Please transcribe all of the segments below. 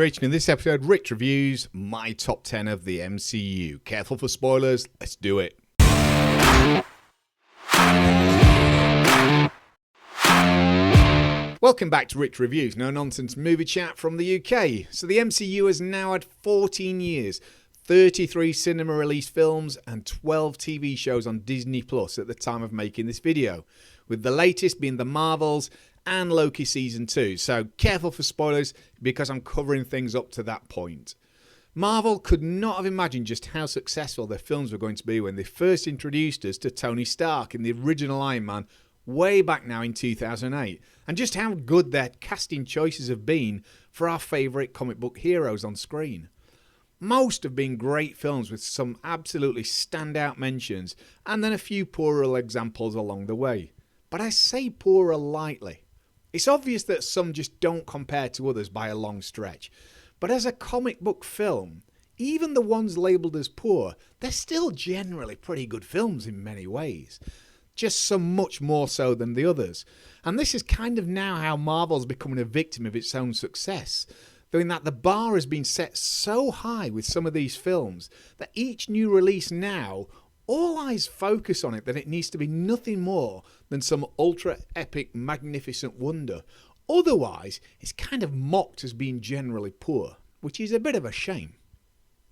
Rich, and in this episode, Rich reviews my top 10 of the MCU. Careful for spoilers, let's do it. Welcome back to Rich Reviews, no nonsense movie chat from the UK. So the MCU has now had 14 years, 33 cinema release films and 12 TV shows on Disney Plus at the time of making this video, with the latest being The Marvels and Loki Season 2. So careful for spoilers because I'm covering things up to that point. Marvel could not have imagined just how successful their films were going to be when they first introduced us to Tony Stark in the original Iron Man way back now in 2008, and just how good their casting choices have been for our favourite comic book heroes on screen. Most have been great films with some absolutely standout mentions and then a few poorer examples along the way. But I say poorer lightly. It's obvious that some just don't compare to others by a long stretch, but as a comic book film, even the ones labelled as poor, they're still generally pretty good films in many ways. Just some much more so than the others. And this is kind of now how Marvel's becoming a victim of its own success, though in that the bar has been set so high with some of these films that each new release now, all eyes focus on it that it needs to be nothing more than some ultra epic magnificent wonder. Otherwise, it's kind of mocked as being generally poor, which is a bit of a shame.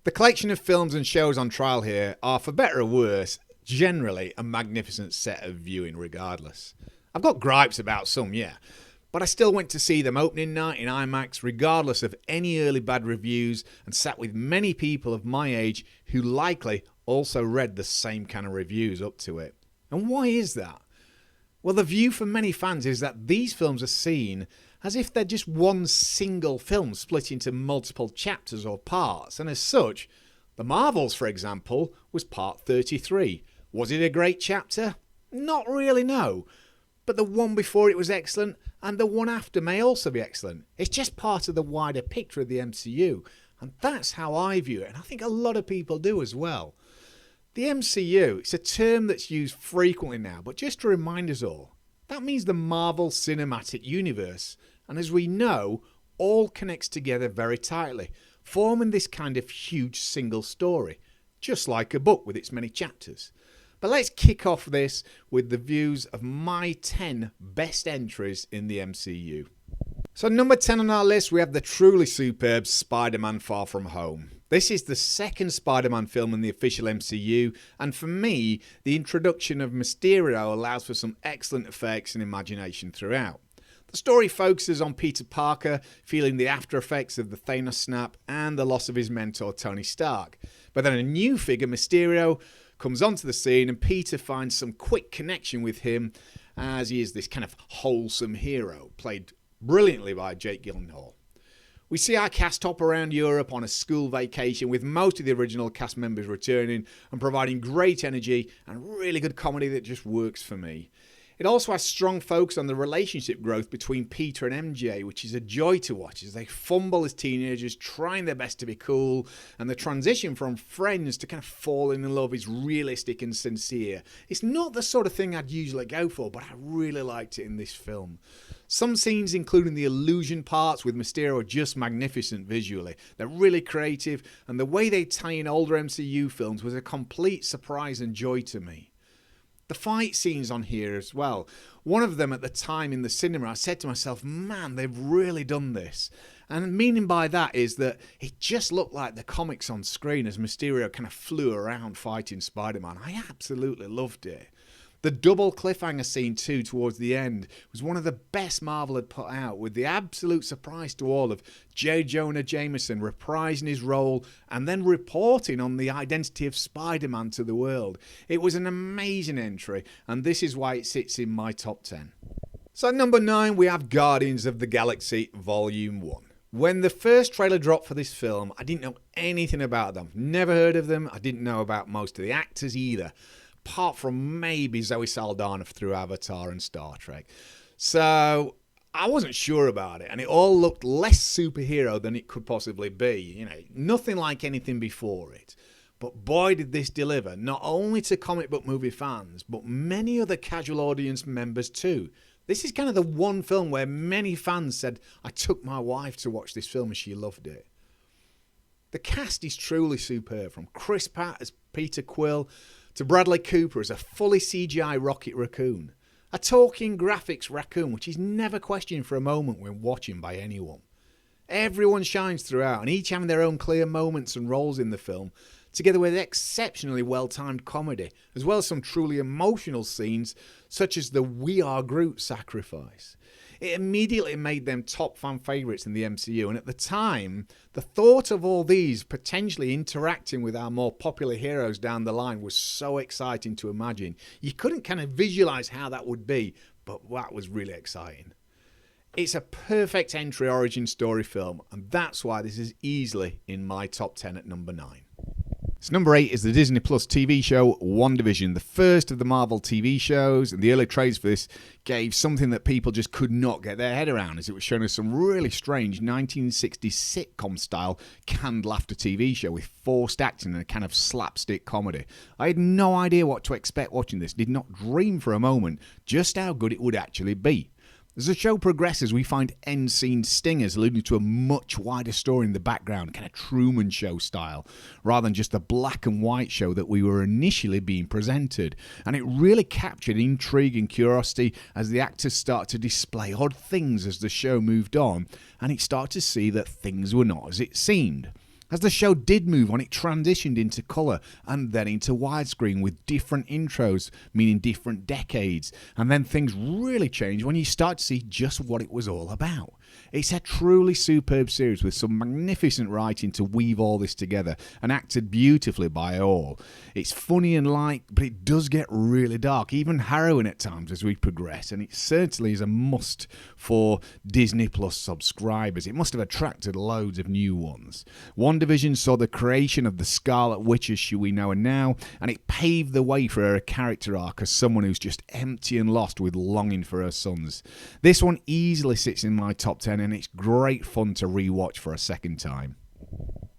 The collection of films and shows on trial here are, for better or worse, generally a magnificent set of viewing regardless. I've got gripes about some, yeah, but I still went to see them opening night in IMAX regardless of any early bad reviews and sat with many people of my age who likely also read the same kind of reviews up to it. And why is that? Well, the view for many fans is that these films are seen as if they're just one single film split into multiple chapters or parts, and as such, The Marvels, for example, was part 33. Was it a great chapter? Not really, no. But the one before it was excellent, and the one after may also be excellent. It's just part of the wider picture of the MCU, and that's how I view it, and I think a lot of people do as well. The MCU, it's a term that's used frequently now, but just to remind us all, that means the Marvel Cinematic Universe, and as we know, all connects together very tightly, forming this kind of huge single story, just like a book with its many chapters. But let's kick off this with the views of my 10 best entries in the MCU. So number 10 on our list, we have the truly superb Spider-Man Far From Home. This is the second Spider-Man film in the official MCU, and for me, the introduction of Mysterio allows for some excellent effects and imagination throughout. The story focuses on Peter Parker feeling the after effects of the Thanos snap and the loss of his mentor Tony Stark. But then a new figure, Mysterio, comes onto the scene and Peter finds some quick connection with him as he is this kind of wholesome hero, played brilliantly by Jake Gyllenhaal. We see our cast hop around Europe on a school vacation with most of the original cast members returning and providing great energy and really good comedy that just works for me. It also has strong focus on the relationship growth between Peter and MJ, which is a joy to watch as they fumble as teenagers, trying their best to be cool, and the transition from friends to kind of falling in love is realistic and sincere. It's not the sort of thing I'd usually go for, but I really liked it in this film. Some scenes, including the illusion parts with Mysterio, are just magnificent visually. They're really creative, and the way they tie in older MCU films was a complete surprise and joy to me. The fight scenes on here as well. One of them at the time in the cinema, I said to myself, man, they've really done this. And meaning by that is that it just looked like the comics on screen as Mysterio kind of flew around fighting Spider-Man. I absolutely loved it. The double cliffhanger scene too towards the end was one of the best Marvel had put out, with the absolute surprise to all of J. Jonah Jameson reprising his role and then reporting on the identity of Spider-Man to the world. It was an amazing entry, and this is why it sits in my top 10. So at number 9 we have Guardians of the Galaxy Volume 1. When the first trailer dropped for this film, I didn't know anything about them. Never heard of them. I didn't know about most of the actors either, apart from maybe Zoe Saldana through Avatar and Star Trek. So I wasn't sure about it, and it all looked less superhero than it could possibly be. You know, nothing like anything before it. But boy did this deliver, not only to comic book movie fans, but many other casual audience members too. This is kind of the one film where many fans said, I took my wife to watch this film and she loved it. The cast is truly superb, from Chris Pratt as Peter Quill to Bradley Cooper as a fully CGI Rocket Raccoon. A talking graphics raccoon which is never questioned for a moment when watching by anyone. Everyone shines throughout, and each having their own clear moments and roles in the film, together with exceptionally well-timed comedy, as well as some truly emotional scenes, such as the We Are Groot sacrifice. It immediately made them top fan favourites in the MCU, and at the time, the thought of all these potentially interacting with our more popular heroes down the line was so exciting to imagine. You couldn't kind of visualise how that would be, but that was really exciting. It's a perfect entry origin story film, and that's why this is easily in my top 10 at number 9. So number 8 is the Disney Plus TV show WandaVision, the first of the Marvel TV shows, and the early trailers for this gave something that people just could not get their head around, as it was showing us some really strange 1960s sitcom-style canned laughter TV show with forced acting and a kind of slapstick comedy. I had no idea what to expect watching this, did not dream for a moment just how good it would actually be. As the show progresses, we find end scene stingers alluding to a much wider story in the background, kind of Truman Show style, rather than just the black and white show that we were initially being presented. And it really captured intrigue and curiosity as the actors start to display odd things as the show moved on, and it started to see that things were not as it seemed. As the show did move on, it transitioned into colour and then into widescreen with different intros, meaning different decades. And then things really changed when you start to see just what it was all about. It's a truly superb series with some magnificent writing to weave all this together and acted beautifully by all. It's funny and light, but it does get really dark, even harrowing at times as we progress, and it certainly is a must for Disney Plus subscribers. It must have attracted loads of new ones. WandaVision saw the creation of the Scarlet Witch as we know her now, and it paved the way for her character arc as someone who's just empty and lost with longing for her sons. This one easily sits in my top 10, and it's great fun to rewatch for a second time.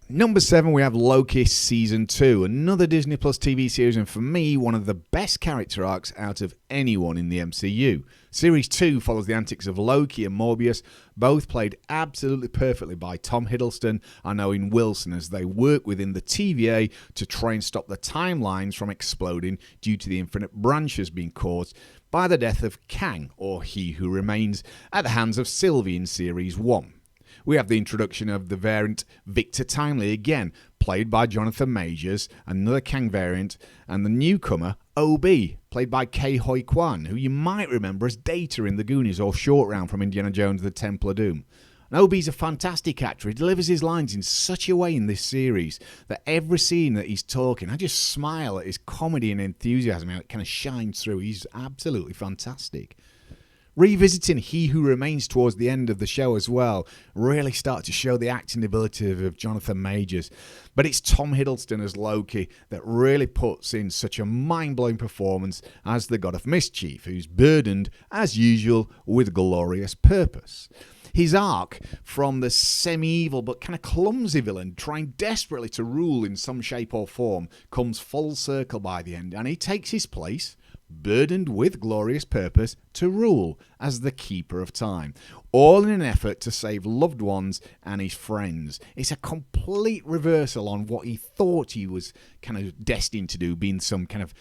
Number 7, we have Loki Season 2, another Disney Plus TV series, and for me, one of the best character arcs out of anyone in the MCU. Series 2 follows the antics of Loki and Morbius, both played absolutely perfectly by Tom Hiddleston and Owen Wilson as they work within the TVA to try and stop the timelines from exploding due to the infinite branches being caused by the death of Kang, or He Who Remains, at the hands of Sylvie in Series 1. We have the introduction of the variant Victor Timely again, played by Jonathan Majors, another Kang variant, and the newcomer O.B., played by Ke Huy Quan, who you might remember as Data in The Goonies or Short Round from Indiana Jones The Temple of Doom. And O.B.'s a fantastic actor. He delivers his lines in such a way in this series that every scene that he's talking, I just smile at his comedy and enthusiasm, how it kind of shines through. He's absolutely fantastic. Revisiting He Who Remains towards the end of the show as well really start to show the acting ability of Jonathan Majors. But it's Tom Hiddleston as Loki that really puts in such a mind-blowing performance as the God of Mischief, who's burdened, as usual, with glorious purpose. His arc from the semi-evil but kind of clumsy villain trying desperately to rule in some shape or form comes full circle by the end, and he takes his place, burdened with glorious purpose, to rule as the keeper of time, all in an effort to save loved ones and his friends. It's a complete reversal on what he thought he was kind of destined to do, being some kind of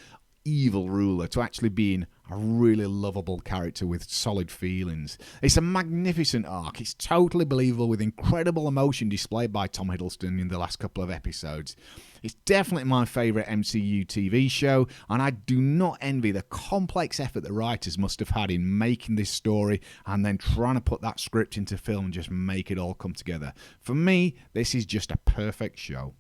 evil ruler, to actually being a really lovable character with solid feelings. It's a magnificent arc. It's totally believable with incredible emotion displayed by Tom Hiddleston in the last couple of episodes. It's definitely my favourite MCU TV show, and I do not envy the complex effort the writers must have had in making this story and then trying to put that script into film and just make it all come together. For me, this is just a perfect show.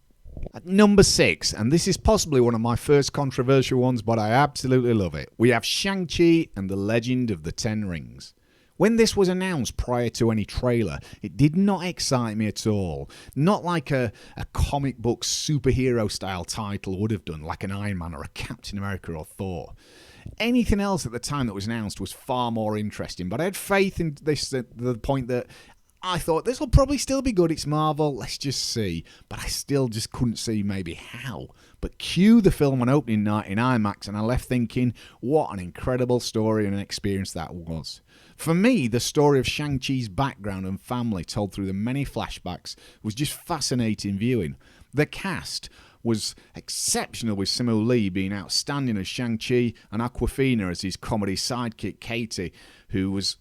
At number 6, and this is possibly one of my first controversial ones, but I absolutely love it, we have ShangChi and the Legend of the Ten Rings. When this was announced prior to any trailer, it did not excite me at all. Not like a comic book superhero style title would have done, like an Iron Man or a Captain America or Thor. Anything else at the time that was announced was far more interesting, but I had faith in this at the point that I thought this will probably still be good. It's Marvel. Let's just see. But I still just couldn't see maybe how. But cue the film on opening night in IMAX, and I left thinking, what an incredible story and an experience that was. For me, the story of Shang-Chi's background and family told through the many flashbacks was just fascinating viewing. The cast was exceptional, with Simu Lee being outstanding as Shang-Chi and Awkwafina as his comedy sidekick Katie, who was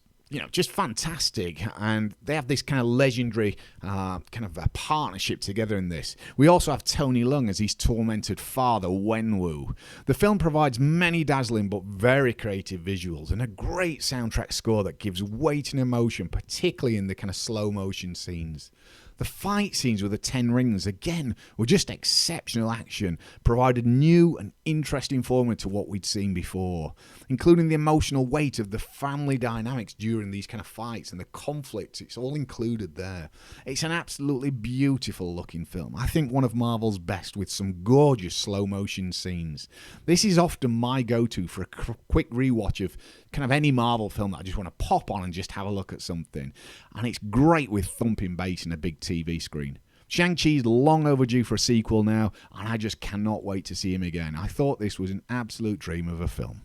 just fantastic. And they have this kind of legendary kind of a partnership together in this. We also have Tony Leung as his tormented father, Wenwu. The film provides many dazzling but very creative visuals and a great soundtrack score that gives weight and emotion, particularly in the kind of slow motion scenes. The fight scenes with the 10 rings, again, were just exceptional action, provided new and interesting formula to what we'd seen before, including the emotional weight of the family dynamics during these kind of fights and the conflicts. It's all included there. It's an absolutely beautiful looking film. I think one of Marvel's best, with some gorgeous slow motion scenes. This is often my go-to for a quick rewatch of kind of any Marvel film that I just want to pop on and just have a look at something. And it's great with thumping bass and a big TV screen. Shang-Chi's long overdue for a sequel now, and I just cannot wait to see him again. I thought this was an absolute dream of a film.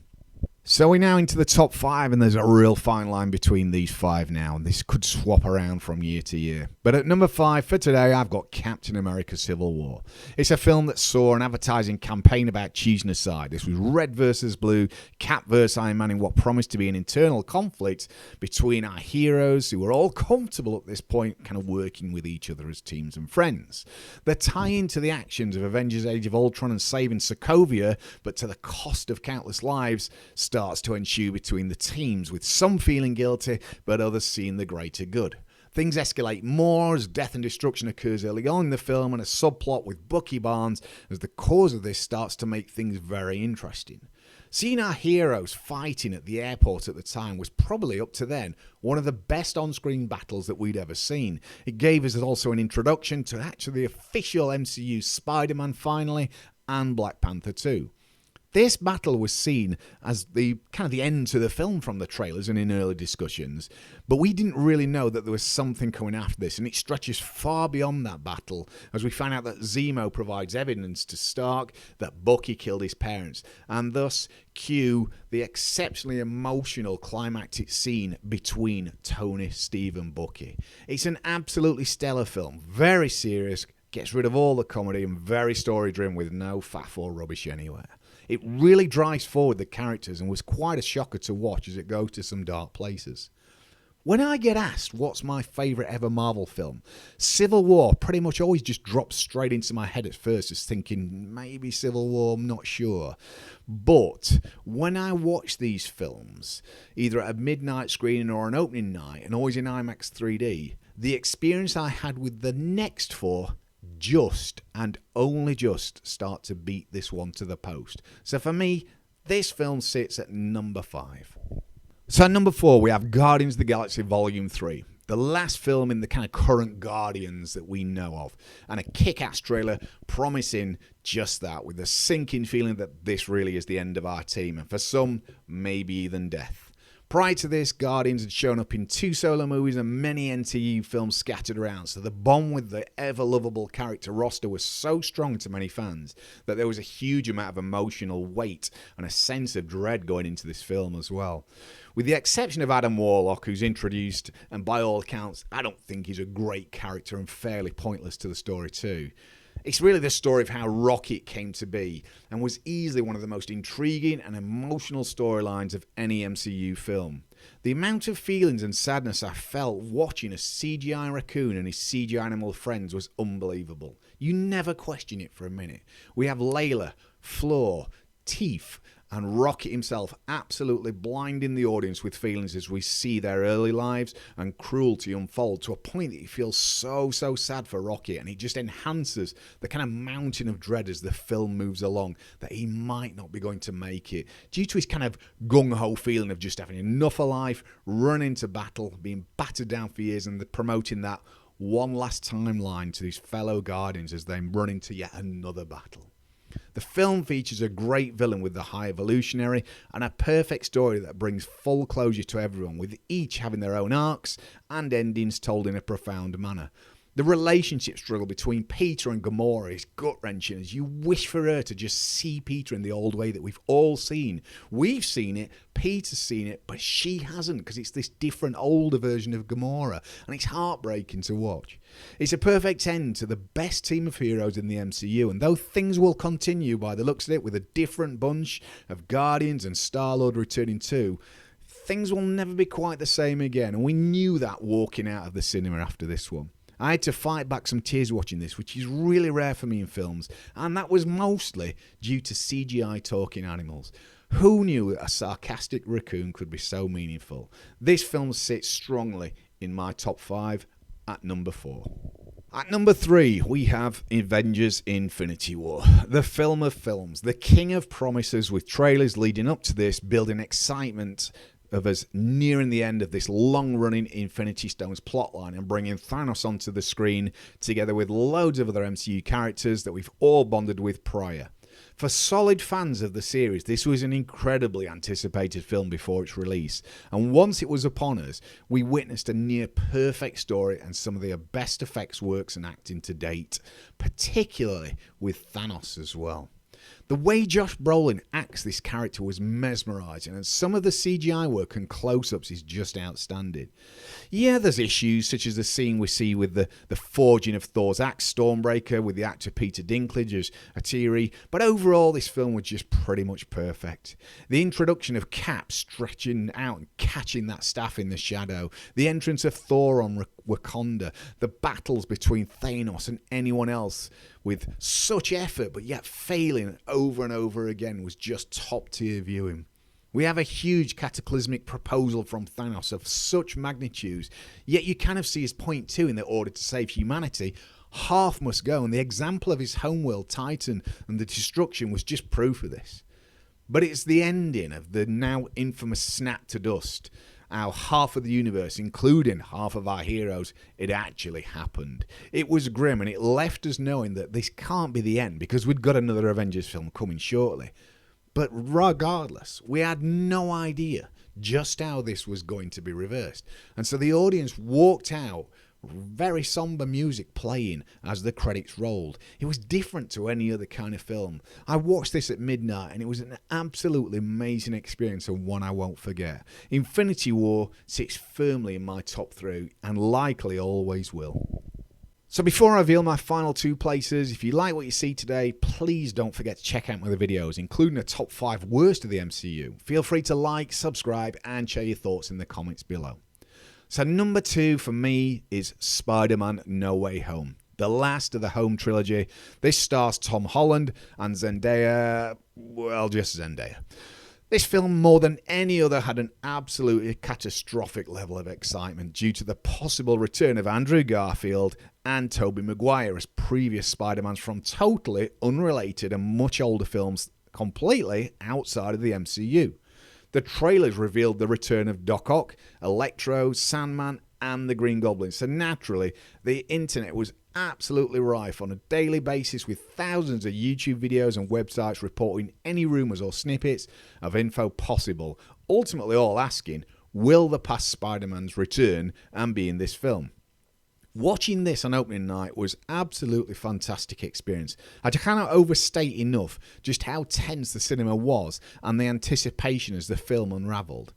So we're now into the top 5, and there's a real fine line between these 5 now, and this could swap around from year to year. But at number 5 for today, I've got Captain America Civil War. It's a film that saw an advertising campaign about choosing a side. This was red versus blue, Cap versus Iron Man, in what promised to be an internal conflict between our heroes, who were all comfortable at this point, kind of working with each other as teams and friends. The tie-in to the actions of Avengers Age of Ultron and saving Sokovia, but to the cost of countless lives, starts to ensue between the teams, with some feeling guilty but others seeing the greater good. Things escalate more as death and destruction occurs early on in the film, and a subplot with Bucky Barnes as the cause of this starts to make things very interesting. Seeing our heroes fighting at the airport at the time was probably, up to then, one of the best on-screen battles that we'd ever seen. It gave us also an introduction to actually the official MCU SpiderMan finally, and Black Panther 2. This battle was seen as the kind of the end to the film from the trailers and in early discussions, but we didn't really know that there was something coming after this, and it stretches far beyond that battle as we find out that Zemo provides evidence to Stark that Bucky killed his parents, and thus cue the exceptionally emotional climactic scene between Tony, Steve and Bucky. It's an absolutely stellar film, very serious, gets rid of all the comedy, and very story-driven with no faff or rubbish anywhere. It really drives forward the characters and was quite a shocker to watch as it goes to some dark places. When I get asked what's my favourite ever Marvel film, Civil War pretty much always just drops straight into my head at first, as thinking maybe Civil War, I'm not sure. But when I watch these films, either at a midnight screening or an opening night, and always in IMAX 3D, the experience I had with the next 4 just and only just start to beat this one to the post. So for me, this film sits at number 5. So at number 4, we have Guardians of the Galaxy Volume 3. The last film in the kind of current Guardians that we know of. And a kick-ass trailer promising just that, with a sinking feeling that this really is the end of our team. And for some, maybe even death. Prior to this, Guardians had shown up in 2 solo movies and many MCU films scattered around, so the bond with the ever-lovable character roster was so strong to many fans that there was a huge amount of emotional weight and a sense of dread going into this film as well. With the exception of Adam Warlock, who's introduced, and by all accounts, I don't think he's a great character and fairly pointless to the story too. It's really the story of how Rocket came to be, and was easily one of the most intriguing and emotional storylines of any MCU film. The amount of feelings and sadness I felt watching a CGI raccoon and his CGI animal friends was unbelievable. You never question it for a minute. We have Layla, Floor, Teef, and Rocket himself absolutely blinding the audience with feelings as we see their early lives and cruelty unfold, to a point that you feel so sad for Rocket, and it just enhances the kind of mountain of dread as the film moves along, that he might not be going to make it, due to his kind of gung-ho feeling of just having enough of life, running to battle, being battered down for years, and promoting that one last timeline to his fellow Guardians as they run into yet another battle. The film features a great villain with the High Evolutionary and a perfect story that brings full closure to everyone, with each having their own arcs and endings told in a profound manner. The relationship struggle between Peter and Gamora is gut-wrenching, as you wish for her to just see Peter in the old way that we've all seen. We've seen it, Peter's seen it, but she hasn't, because it's this different, older version of Gamora, and it's heartbreaking to watch. It's a perfect end to the best team of heroes in the MCU, and though things will continue by the looks of it with a different bunch of Guardians and Star-Lord returning too, things will never be quite the same again, and we knew that walking out of the cinema after this one. I had to fight back some tears watching this, which is really rare for me in films, and that was mostly due to CGI talking animals. Who knew that a sarcastic raccoon could be so meaningful? This film sits strongly in my top 5 at number 4. At number 3, we have Avengers Infinity War, the film of films, the king of promises, with trailers leading up to this, building excitement of us nearing the end of this long-running Infinity Stones plotline and bringing Thanos onto the screen together with loads of other MCU characters that we've all bonded with prior. For solid fans of the series, this was an incredibly anticipated film before its release, and once it was upon us, we witnessed a near-perfect story and some of the best effects works and acting to date, particularly with Thanos as well. The way Josh Brolin acts this character was mesmerising, and some of the CGI work and close-ups is just outstanding. Yeah, there's issues such as the scene we see with the forging of Thor's axe Stormbreaker with the actor Peter Dinklage as Atiri, but overall this film was just pretty much perfect. The introduction of Cap stretching out and catching that staff in the shadow, the entrance of Thor on Wakanda, the battles between Thanos and anyone else with such effort but yet failing over and over again was just top tier viewing. We have a huge cataclysmic proposal from Thanos of such magnitudes, yet you kind of see his point too, in that order to save humanity, half must go, and the example of his homeworld Titan and the destruction was just proof of this. But it's the ending of the now infamous snap to dust, how half of the universe, including half of our heroes, it actually happened. It was grim, and it left us knowing that this can't be the end, because we'd got another Avengers film coming shortly. But regardless, we had no idea just how this was going to be reversed. And so the audience walked out, very somber music playing as the credits rolled. It was different to any other kind of film. I watched this at midnight and it was an absolutely amazing experience, and one I won't forget. Infinity War sits firmly in my top 3 and likely always will. So before I reveal my final 2 places, if you like what you see today, please don't forget to check out my other videos, including the top 5 worst of the MCU. Feel free to like, subscribe and share your thoughts in the comments below. So number 2 for me is Spider-Man No Way Home, the last of the Home trilogy. This stars Tom Holland and Zendaya, well, just Zendaya. This film, more than any other, had an absolutely catastrophic level of excitement due to the possible return of Andrew Garfield and Tobey Maguire as previous Spider-Mans from totally unrelated and much older films completely outside of the MCU. The trailers revealed the return of Doc Ock, Electro, Sandman, and the Green Goblin. So naturally, the internet was absolutely rife on a daily basis, with thousands of YouTube videos and websites reporting any rumours or snippets of info possible, ultimately all asking, will the past Spider-Mans return and be in this film? Watching this on opening night was absolutely fantastic experience. I cannot overstate enough just how tense the cinema was and the anticipation as the film unravelled.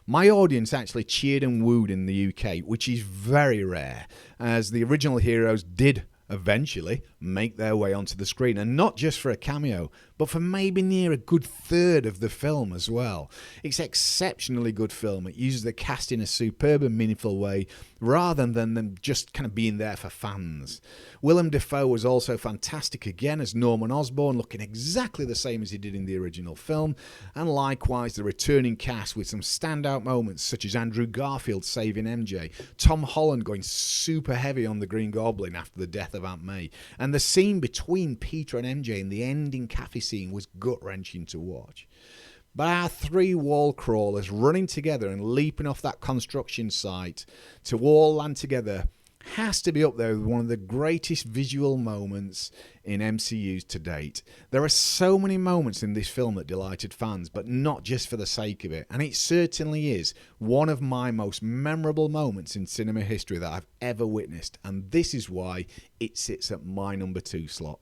My audience actually cheered and wooed in the UK, which is very rare, as the original heroes did eventually make their way onto the screen, and not just for a cameo, but for maybe near a good third of the film as well. It's an exceptionally good film. It uses the cast in a superb and meaningful way, rather than them just kind of being there for fans. Willem Dafoe was also fantastic again as Norman Osborn, looking exactly the same as he did in the original film, and likewise the returning cast with some standout moments such as Andrew Garfield saving MJ, Tom Holland going super heavy on the Green Goblin after the death of Aunt May, and the scene between Peter and MJ in the ending cafe scene was gut-wrenching to watch. But our 3 wall crawlers running together and leaping off that construction site to all land together has to be up there with one of the greatest visual moments in MCU's to date. There are so many moments in this film that delighted fans, but not just for the sake of it, and it certainly is one of my most memorable moments in cinema history that I've ever witnessed, and this is why it sits at my number 2 slot.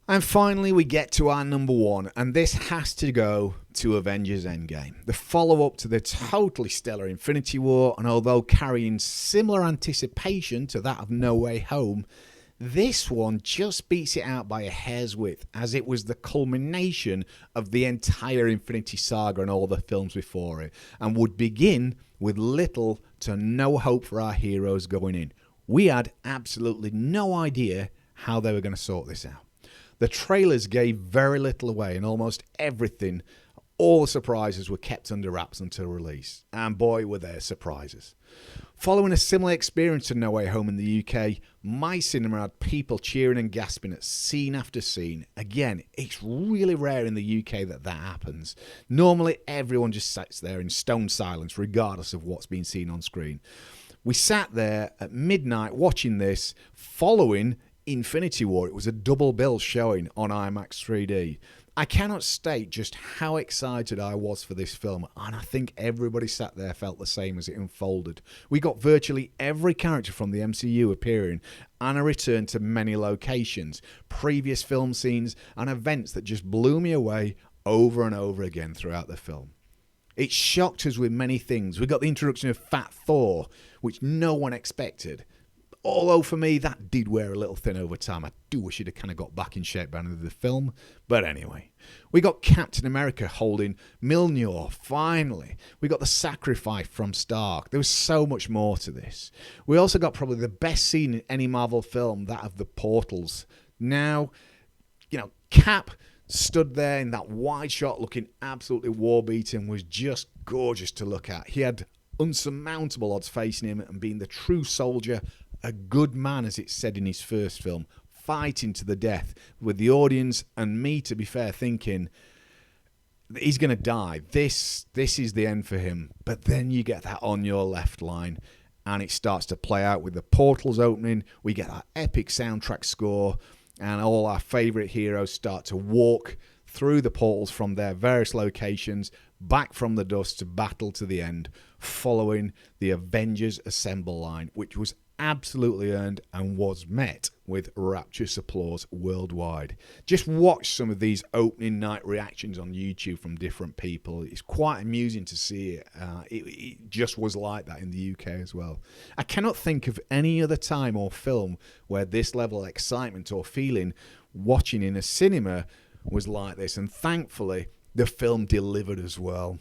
And finally, we get to our number 1, and this has to go to Avengers Endgame, the follow-up to the totally stellar Infinity War, and although carrying similar anticipation to that of No Way Home, this one just beats it out by a hair's width, as it was the culmination of the entire Infinity Saga and all the films before it, and would begin with little to no hope for our heroes going in. We had absolutely no idea how they were going to sort this out. The trailers gave very little away, and almost everything, all the surprises were kept under wraps until release. And boy, were there surprises. Following a similar experience to No Way Home in the UK, my cinema had people cheering and gasping at scene after scene. Again, it's really rare in the UK that happens. Normally, everyone just sits there in stone silence, regardless of what's being seen on screen. We sat there at midnight watching this, following Infinity War. It was a double bill showing on IMAX 3D. I cannot state just how excited I was for this film, and I think everybody sat there felt the same as it unfolded. We got virtually every character from the MCU appearing, and a return to many locations, previous film scenes, and events that just blew me away over and over again throughout the film. It shocked us with many things. We got the introduction of Fat Thor, which no one expected. Although for me, that did wear a little thin over time. I do wish he'd have kind of got back in shape by the end of the film. But anyway, we got Captain America holding Mjolnir, finally. We got the sacrifice from Stark. There was so much more to this. We also got probably the best scene in any Marvel film, that of the portals. Now, Cap stood there in that wide shot looking absolutely war-beaten, was just gorgeous to look at. He had unsurmountable odds facing him, and being the true soldier, a good man, as it's said in his first film, fighting to the death, with the audience and me, to be fair, thinking he's going to die. This is the end for him. But then you get that on your left line, and it starts to play out with the portals opening. We get that epic soundtrack score, and all our favourite heroes start to walk through the portals from their various locations, back from the dust to battle to the end, following the Avengers Assemble line, which was absolutely earned and was met with rapturous applause worldwide. Just watch some of these opening night reactions on YouTube from different people. It's quite amusing to see it. It just was like that in the UK as well. I cannot think of any other time or film where this level of excitement or feeling watching in a cinema was like this, and thankfully the film delivered as well.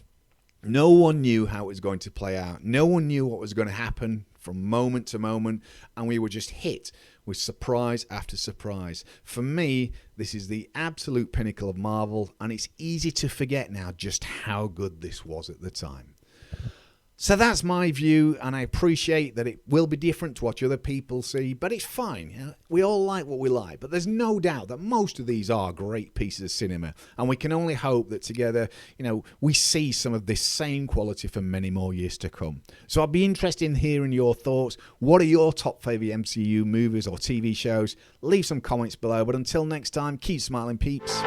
No one knew how it was going to play out. No one knew what was going to happen from moment to moment, and we were just hit with surprise after surprise. For me, this is the absolute pinnacle of Marvel, and it's easy to forget now just how good this was at the time. So that's my view, and I appreciate that it will be different to what other people see, but it's fine. We all like what we like, but there's no doubt that most of these are great pieces of cinema, and we can only hope that together, we see some of this same quality for many more years to come. So I'd be interested in hearing your thoughts. What are your top favourite MCU movies or TV shows? Leave some comments below, but until next time, keep smiling, peeps.